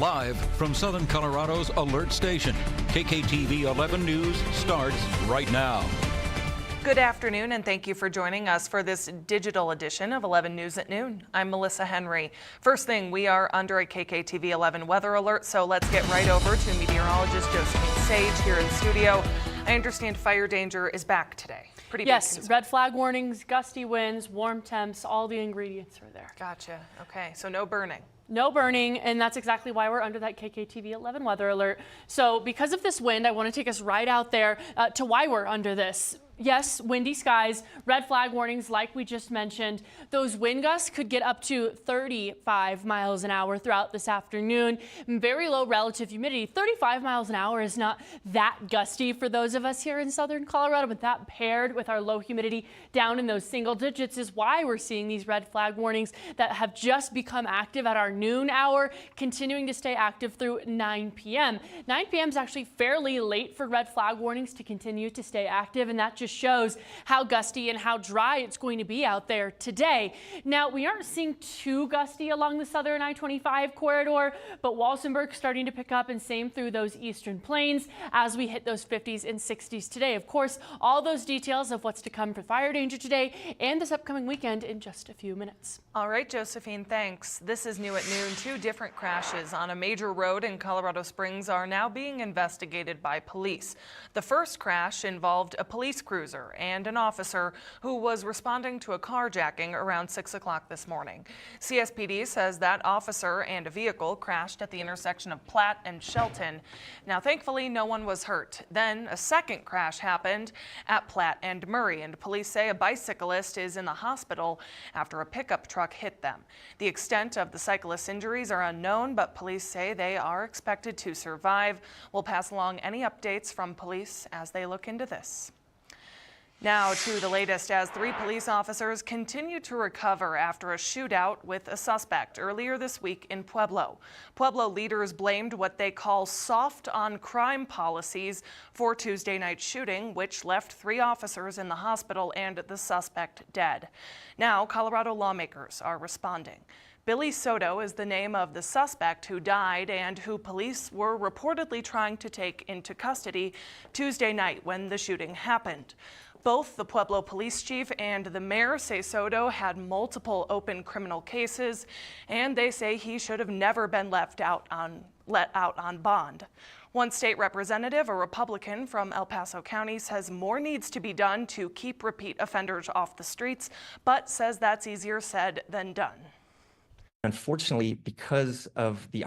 Live from Southern Colorado's Alert Station, KKTV 11 News starts right now. Good afternoon, and thank you for joining us for this digital edition of 11 News at Noon. I'm Melissa Henry. First thing, we are under a KKTV 11 weather alert, so let's get right over to meteorologist Josephine Saige here in studio. I understand fire danger is back today. Pretty Yes, big concern. red flag warnings, gusty winds, warm temps, all the ingredients are there. Gotcha. Okay, so no burning. No burning, and that's exactly why we're under that KKTV 11 weather alert. So because of this wind, I want to take us right out there to why we're under this. Yes, windy skies, red flag warnings like we just mentioned. Those wind gusts could get up to 35 miles an hour throughout this afternoon. Very low relative humidity. 35 miles an hour is not that gusty for those of us here in southern Colorado, but that paired with our low humidity down in those single digits is why we're seeing these red flag warnings that have just become active at our noon hour, continuing to stay active through 9 p.m. 9 p.m. is actually fairly late for red flag warnings to continue to stay active, and that just shows how gusty and how dry it's going to be out there today. Now, we aren't seeing too gusty along the southern I-25 corridor, but Walsenburg starting to pick up, and same through those eastern plains as we hit those 50s and 60s today. Of course, all those details of what's to come for fire danger today and this upcoming weekend in just a few minutes. All right, Josephine, thanks. This is New at Noon. Two different crashes on a major road in Colorado Springs are now being investigated by police. The first crash involved a police cruiser and an officer who was responding to a carjacking around 6 o'clock this morning. CSPD says that officer and a vehicle crashed at the intersection of Platt and Shelton. Now, thankfully, no one was hurt. Then a second crash happened at Platt and Murray, and police say a bicyclist is in the hospital after a pickup truck hit them. The extent of the cyclist's injuries are unknown, but police say they are expected to survive. We'll pass along any updates from police as they look into this. Now to the latest, as 3 police officers continue to recover after a shootout with a suspect earlier this week in Pueblo. Pueblo leaders blamed what they call soft on crime policies for Tuesday night's shooting, which left 3 officers in the hospital and the suspect dead. Now, Colorado lawmakers are responding. Billy Soto is the name of the suspect who died and who police were reportedly trying to take into custody Tuesday night when the shooting happened. Both the Pueblo police chief and the mayor say Soto had multiple open criminal cases, and they say he should have never been let out on bond. One state representative, a Republican from El Paso County, says more needs to be done to keep repeat offenders off the streets, but says that's easier said than done. Unfortunately, because of the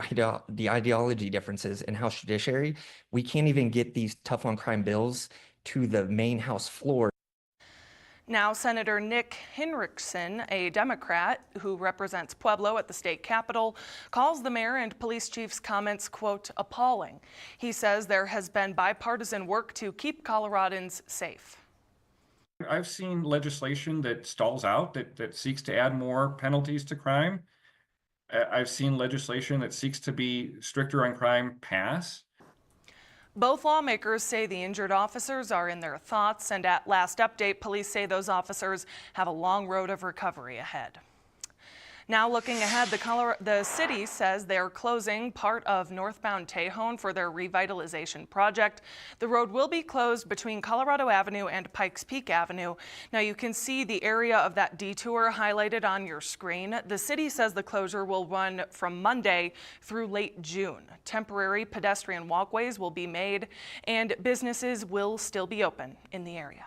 ideology differences in House Judiciary, we can't even get these tough on crime bills to the main House floor. Now, Senator Nick Hinrichsen, a Democrat who represents Pueblo at the state capitol, calls the mayor and police chief's comments, quote, appalling. He says there has been bipartisan work to keep Coloradans safe. I've seen legislation that stalls out, that seeks to add more penalties to crime. I've seen legislation that seeks to be stricter on crime pass. Both lawmakers say the injured officers are in their thoughts, and at last update, police say those officers have a long road of recovery ahead. Now looking ahead, the city says they're closing part of northbound Tejon for their revitalization project. The road will be closed between Colorado Avenue and Pikes Peak Avenue. Now you can see the area of that detour highlighted on your screen. The city says the closure will run from Monday through late June. Temporary pedestrian walkways will be made and businesses will still be open in the area.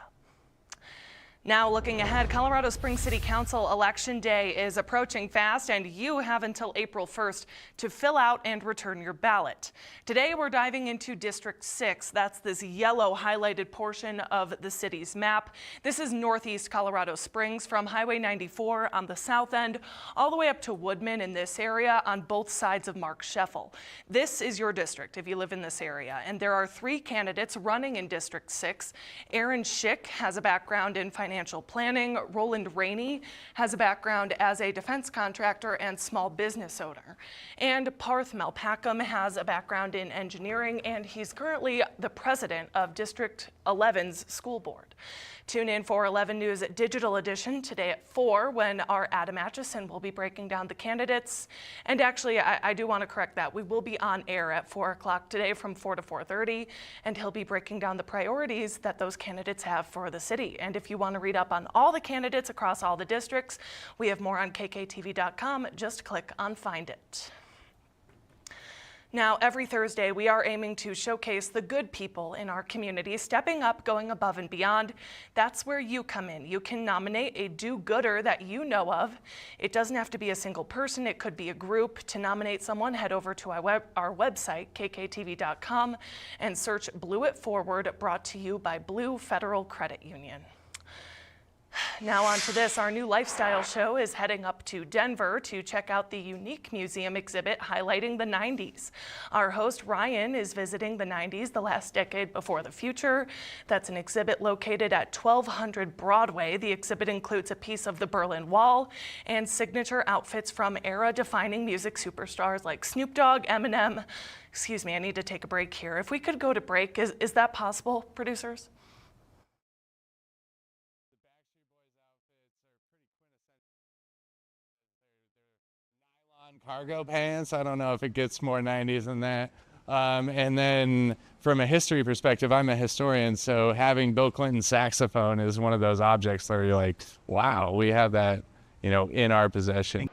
Now looking ahead, Colorado Springs City Council Election Day is approaching fast, and you have until April 1st to fill out and return your ballot. Today we're diving into District 6. That's this yellow highlighted portion of the city's map. This is northeast Colorado Springs from Highway 94 on the south end all the way up to Woodman in this area on both sides of Mark Scheffel. This is your district if you live in this area, and there are 3 candidates running in District 6. Aaron Schick has a background in financial planning. Roland Rainey has a background as a defense contractor and small business owner. And Parth Malpacum has a background in engineering, and he's currently the president of District 11's school board. Tune in for 11 News Digital Edition today at 4 when our Adam Atchison will be breaking down the candidates. And actually, I do want to correct that. We will be on air at 4 o'clock today from 4 to 4:30, and he'll be breaking down the priorities that those candidates have for the city. And if you want to read up on all the candidates across all the districts, we have more on KKTV.com. Just click on Find It. Now, every Thursday, we are aiming to showcase the good people in our community, stepping up, going above and beyond. That's where you come in. You can nominate a do-gooder that you know of. It doesn't have to be a single person. It could be a group. To nominate someone, head over to our website, kktv.com, and search Blue It Forward, brought to you by Blue Federal Credit Union. Now on to this. Our new lifestyle show is heading up to Denver to check out the unique museum exhibit highlighting the 90s. Our host Ryan is visiting the 90s, the last decade before the future. That's an exhibit located at 1200 Broadway. The exhibit includes a piece of the Berlin Wall and signature outfits from era-defining music superstars like Snoop Dogg, Eminem. Excuse me, I need to take a break here. If we could go to break, is that possible, producers? Cargo pants. I don't know if it gets more 90s than that. And then from a history perspective, I'm a historian, so having Bill Clinton's saxophone is one of those objects where you're like, wow, we have that, in our possession.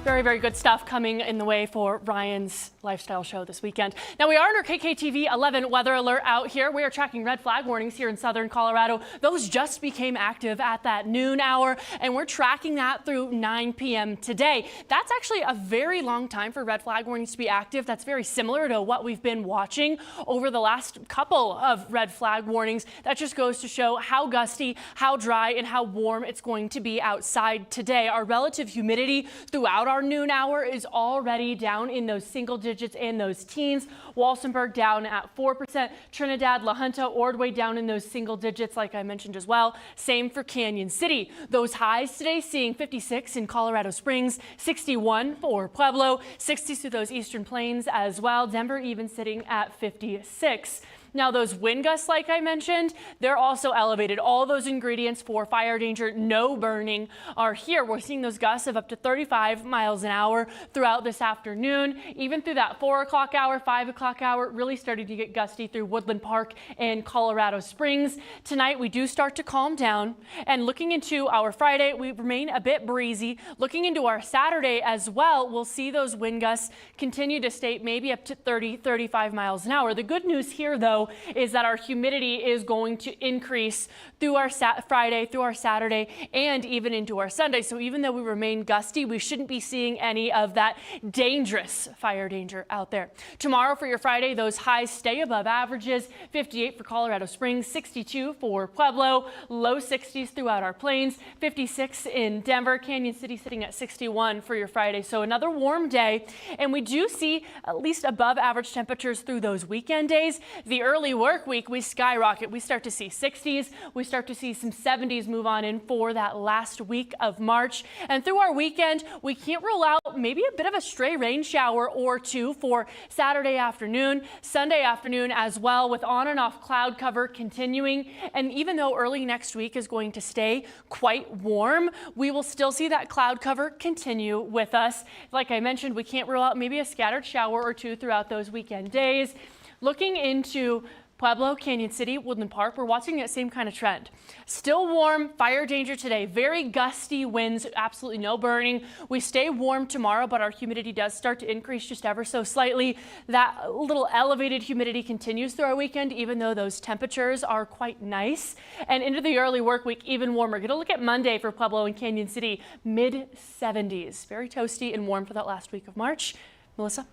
Very, very good stuff coming in the way for Ryan's lifestyle show this weekend. Now, we are under KKTV 11 weather alert out here. We are tracking red flag warnings here in southern Colorado. Those just became active at that noon hour, and we're tracking that through 9 p.m. today. That's actually a very long time for red flag warnings to be active. That's very similar to what we've been watching over the last couple of red flag warnings. That just goes to show how gusty, how dry, and how warm it's going to be outside today. Our relative humidity throughout our noon hour is already down in those single digits and those teens. Walsenburg down at 4%. Trinidad, La Junta, Ordway down in those single digits, like I mentioned as well. Same for Canyon City. Those highs today seeing 56 in Colorado Springs, 61 for Pueblo, 60s through those eastern plains as well. Denver even sitting at 56. Now, those wind gusts, like I mentioned, they're also elevated. All those ingredients for fire danger, no burning, are here. We're seeing those gusts of up to 35 miles an hour throughout this afternoon. Even through that 4 o'clock hour, 5 o'clock hour, really starting to get gusty through Woodland Park and Colorado Springs. Tonight, we do start to calm down. And looking into our Friday, we remain a bit breezy. Looking into our Saturday as well, we'll see those wind gusts continue to stay maybe up to 30, 35 miles an hour. The good news here, though, is that our humidity is going to increase through our Friday, through our Saturday, and even into our Sunday. So even though we remain gusty, we shouldn't be seeing any of that dangerous fire danger out there. Tomorrow for your Friday, those highs stay above averages. 58 for Colorado Springs, 62 for Pueblo, low 60s throughout our plains, 56 in Denver, Canyon City sitting at 61 for your Friday. So another warm day, and we do see at least above average temperatures through those weekend days. The early work week, we skyrocket. We start to see 60s. We start to see some 70s move on in for that last week of March. And through our weekend, we can't rule out maybe a bit of a stray rain shower or two for Saturday afternoon, Sunday afternoon as well, with on and off cloud cover continuing. And even though early next week is going to stay quite warm, we will still see that cloud cover continue with us. Like I mentioned, we can't rule out maybe a scattered shower or two throughout those weekend days. Looking into Pueblo, Canyon City, Woodland Park, we're watching that same kind of trend. Still warm, fire danger today, very gusty winds, absolutely no burning. We stay warm tomorrow, but our humidity does start to increase just ever so slightly. That little elevated humidity continues through our weekend, even though those temperatures are quite nice. And into the early work week, even warmer. Going to look at Monday for Pueblo and Canyon City, mid 70s. Very toasty and warm for that last week of March. Melissa?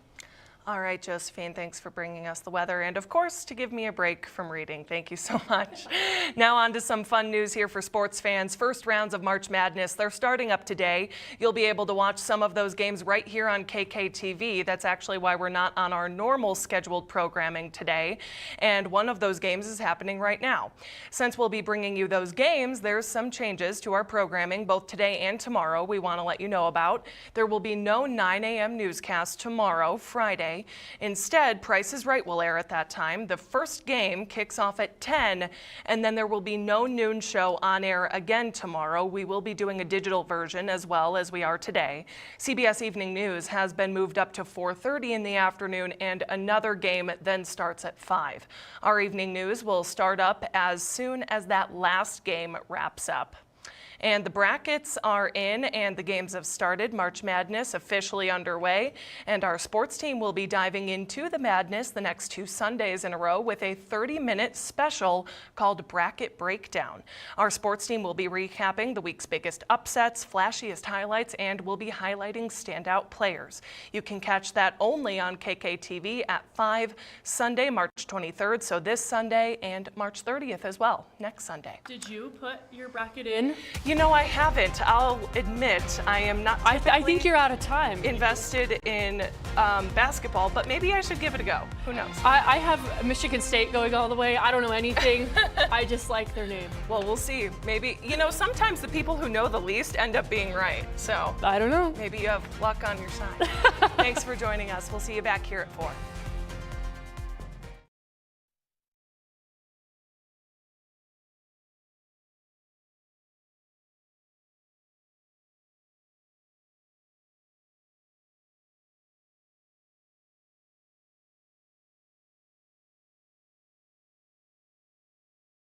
All right, Josephine, thanks for bringing us the weather and, of course, to give me a break from reading. Thank you so much. Now on to some fun news here for sports fans. First rounds of March Madness, they're starting up today. You'll be able to watch some of those games right here on KKTV. That's actually why we're not on our normal scheduled programming today. And one of those games is happening right now. Since we'll be bringing you those games, there's some changes to our programming both today and tomorrow we want to let you know about. There will be no 9 a.m. newscast tomorrow, Friday. Instead, Price is Right will air at that time. The first game kicks off at 10, and then there will be no noon show on air again tomorrow. We will be doing a digital version as well as we are today. CBS Evening News has been moved up to 4:30 in the afternoon, and another game then starts at 5. Our evening news will start up as soon as that last game wraps up. And the brackets are in and the games have started. March Madness officially underway, and our sports team will be diving into the madness the next 2 Sundays in a row with a 30-minute special called Bracket Breakdown. Our sports team will be recapping the week's biggest upsets, flashiest highlights, and will be highlighting standout players. You can catch that only on KKTV at 5 Sunday, March 23rd, so this Sunday, and March 30th as well, next Sunday. Did you put your bracket in? You know, I haven't. I'll admit I am not I think you're out of time. invested in basketball, but maybe I should give it a go. Who knows? I have Michigan State going all the way. I don't know anything. I just like their name. Well, we'll see. Maybe, you know, sometimes the people who know the least end up being right. So I don't know. maybe you have luck on your side. Thanks for joining us. We'll see you back here at 4.